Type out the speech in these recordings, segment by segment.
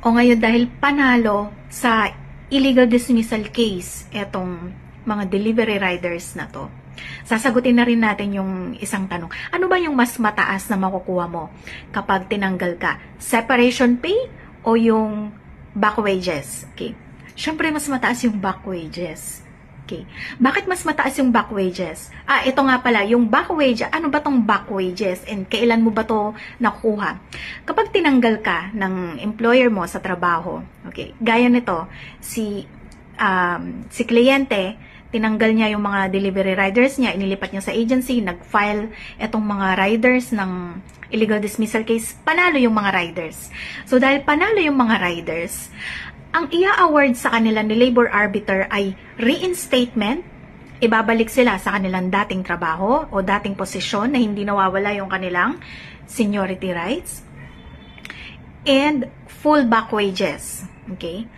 O ngayon dahil panalo sa illegal dismissal case etong mga delivery riders na to, sasagutin na rin natin yung isang tanong. Ano ba yung mas mataas na makukuha mo kapag tinanggal ka? Separation pay o yung back wages? Okay. Siyempre, mas mataas yung back wages. Okay. Bakit mas mataas yung back wages? Ito nga pala, yung back wages, ano ba tong back wages and kailan mo ba to nakukuha? Kapag tinanggal ka ng employer mo sa trabaho, okay, gaya nito, si kliyente, tinanggal niya yung mga delivery riders niya, inilipat niya sa agency, nag-file etong mga riders ng illegal dismissal case, panalo yung mga riders. So, dahil panalo yung mga riders, ang ia-award sa kanila ni labor arbiter ay reinstatement, ibabalik sila sa kanilang dating trabaho o dating posisyon na hindi nawawala yung kanilang seniority rights, and full back wages. Okay?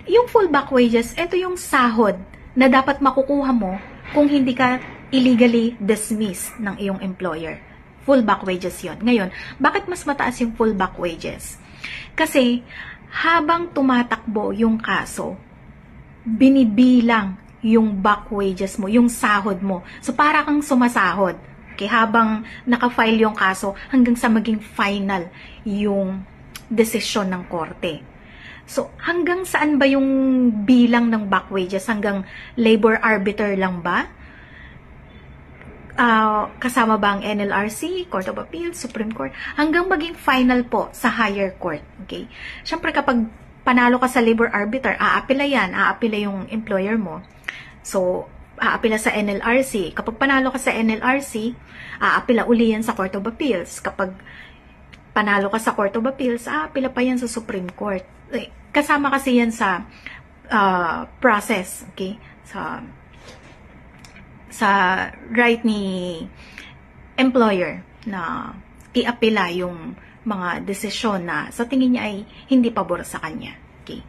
Yung full back wages, ito yung sahod na dapat makukuha mo kung hindi ka illegally dismissed ng iyong employer. Full back wages yon. Ngayon, bakit mas mataas yung full back wages? Kasi, habang tumatakbo yung kaso, binibilang yung back wages mo, yung sahod mo. So, para kang sumasahod. Okay, habang naka-file yung kaso, hanggang sa maging final yung desisyon ng korte. So, hanggang saan ba yung bilang ng back wages? Hanggang labor arbiter lang ba? Kasama ba ang NLRC, Court of Appeals, Supreme Court? Hanggang maging final po sa higher court. Okay? Siyempre, kapag panalo ka sa labor arbiter, aapila yan. Aapila yung employer mo. So, aapila sa NLRC. Kapag panalo ka sa NLRC, aapila uli yan sa Court of Appeals. Kapag panalo ka sa Court of Appeals, aapila pa yan sa Supreme Court. Kasama kasi yan sa process, okay? Sa right ni employer na iapila yung mga desisyon na sa tingin niya ay hindi pabor sa kanya. Okay?